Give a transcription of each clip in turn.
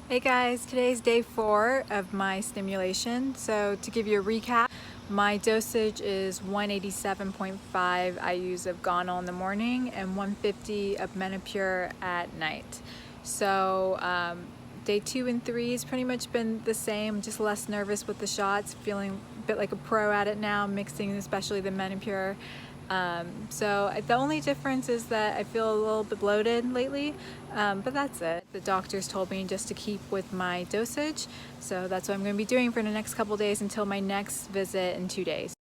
Hey guys, today's day 4 of my stimulation. So to give you a recap, my dosage is 187.5 IUs of Gonal in the morning and 150 of Menopur at night. So day 2 and 3 has pretty much been the same, just less nervous with the shots, feeling a bit like a pro at it now, mixing especially the Menopur. So the only difference is that I feel a little bit bloated lately, but that's it. The doctors told me just to keep with my dosage, so that's what I'm going to be doing for the next couple days until my next visit in 2 days.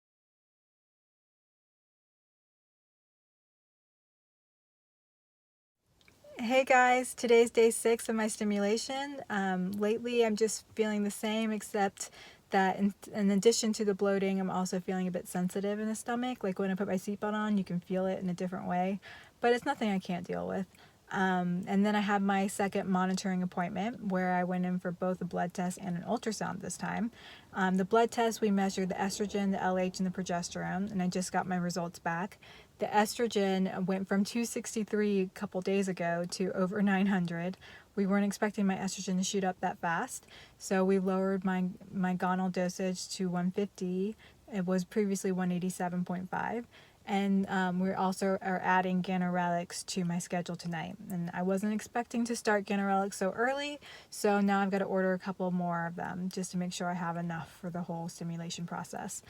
Hey guys, today's day 6 of my stimulation. Lately I'm just feeling the same, except that in addition to the bloating, I'm also feeling a bit sensitive in the stomach. Like when I put my seatbelt on, you can feel it in a different way, but it's nothing I can't deal with. And then I had my second monitoring appointment where I went in for both a blood test and an ultrasound this time. The blood test, we measured the estrogen, the LH, and the progesterone, and I just got my results back. The estrogen went from 263 a couple days ago to over 900. We weren't expecting my estrogen to shoot up that fast, so we lowered my gonal dosage to 150. It was previously 187.5. And we also are adding ganirelix to my schedule tonight. And I wasn't expecting to start ganirelix so early, so now I've got to order a couple more of them just to make sure I have enough for the whole stimulation process.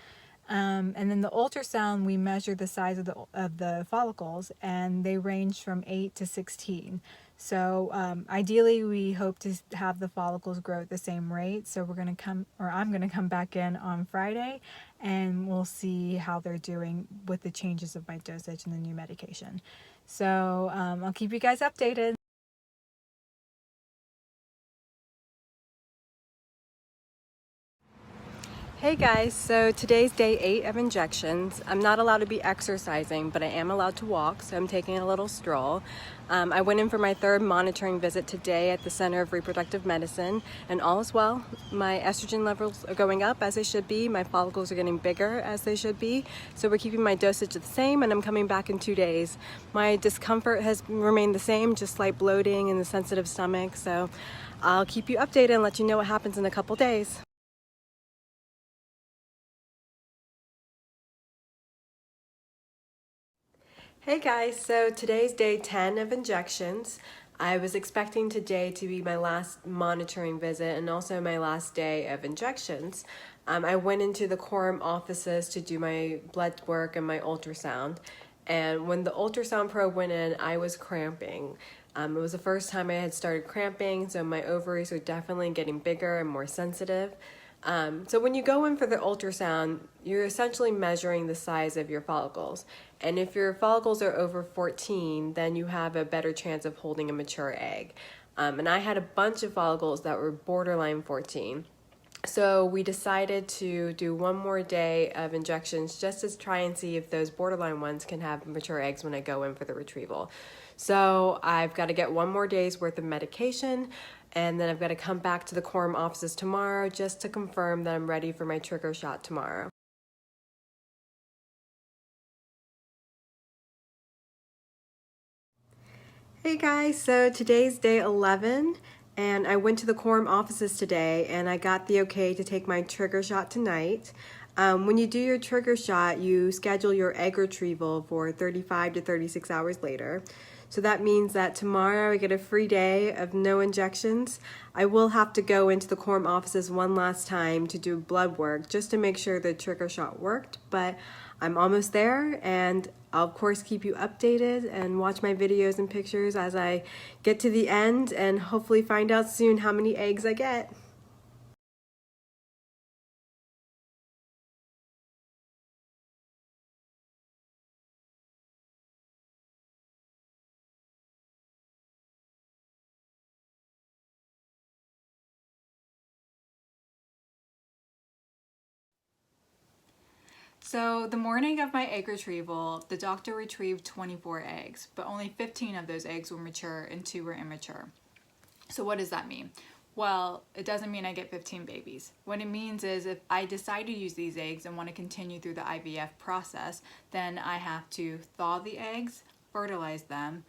And then the ultrasound, we measured the size of the follicles, and they range from 8 to 16. So ideally, we hope to have the follicles grow at the same rate. So I'm going to come back in on Friday, and we'll see how they're doing with the changes of my dosage and the new medication. So I'll keep you guys updated. Hey guys, so today's day 8 of injections. I'm not allowed to be exercising, but I am allowed to walk, so I'm taking a little stroll. I went in for my third monitoring visit today at the Center of Reproductive Medicine, and all is well. My estrogen levels are going up as they should be. My follicles are getting bigger as they should be. So we're keeping my dosage the same, and I'm coming back in 2 days. My discomfort has remained the same, just like bloating and the sensitive stomach. So I'll keep you updated and let you know what happens in a couple days. Hey guys, so today's day 10 of injections. I was expecting today to be my last monitoring visit and also my last day of injections. I went into the quorum offices to do my blood work and my ultrasound. And when the ultrasound probe went in, I was cramping. It was the first time I had started cramping, so my ovaries are definitely getting bigger and more sensitive. So when you go in for the ultrasound, you're essentially measuring the size of your follicles. And if your follicles are over 14, then you have a better chance of holding a mature egg. And I had a bunch of follicles that were borderline 14. So we decided to do one more day of injections just to try and see if those borderline ones can have mature eggs when I go in for the retrieval. So I've got to get one more day's worth of medication, and then I've got to come back to the quorum offices tomorrow just to confirm that I'm ready for my trigger shot tomorrow. Hey guys, so today's day 11, and I went to the quorum offices today and I got the okay to take my trigger shot tonight. When you do your trigger shot, you schedule your egg retrieval for 35 to 36 hours later. So that means that tomorrow I get a free day of no injections. I will have to go into the quorum offices one last time to do blood work just to make sure the trigger shot worked, but I'm almost there, and I'll of course keep you updated and watch my videos and pictures as I get to the end and hopefully find out soon how many eggs I get. So the morning of my egg retrieval, the doctor retrieved 24 eggs, but only 15 of those eggs were mature and 2 were immature. So what does that mean? Well, it doesn't mean I get 15 babies. What it means is if I decide to use these eggs and want to continue through the IVF process, then I have to thaw the eggs, fertilize them,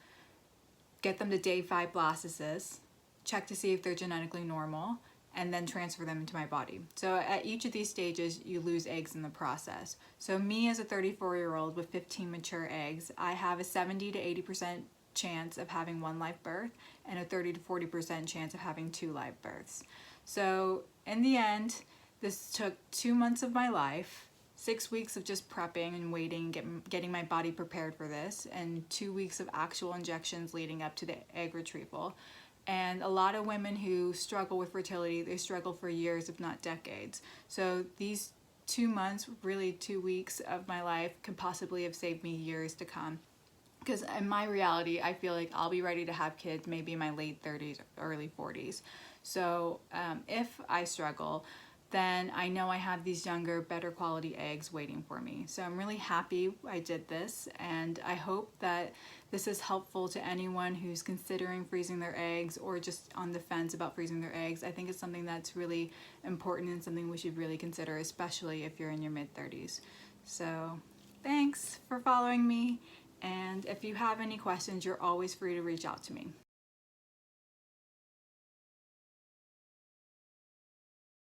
get them to day 5 blastocysts, check to see if they're genetically normal, and then transfer them into my body. So at each of these stages, you lose eggs in the process. So me as a 34-year-old with 15 mature eggs, I have a 70 to 80% chance of having one live birth and a 30 to 40% chance of having 2 live births. So in the end, this took 2 months of my life, 6 weeks of just prepping and waiting, getting my body prepared for this, and 2 weeks of actual injections leading up to the egg retrieval. And a lot of women who struggle with fertility, they struggle for years, if not decades. So these 2 months, really 2 weeks of my life, could possibly have saved me years to come. Because in my reality, I feel like I'll be ready to have kids maybe in my late 30s, early 40s. So if I struggle, then I know I have these younger, better quality eggs waiting for me. So I'm really happy I did this, and I hope that this is helpful to anyone who's considering freezing their eggs or just on the fence about freezing their eggs. I think it's something that's really important and something we should really consider, especially if you're in your mid-30s. So thanks for following me, and if you have any questions, you're always free to reach out to me.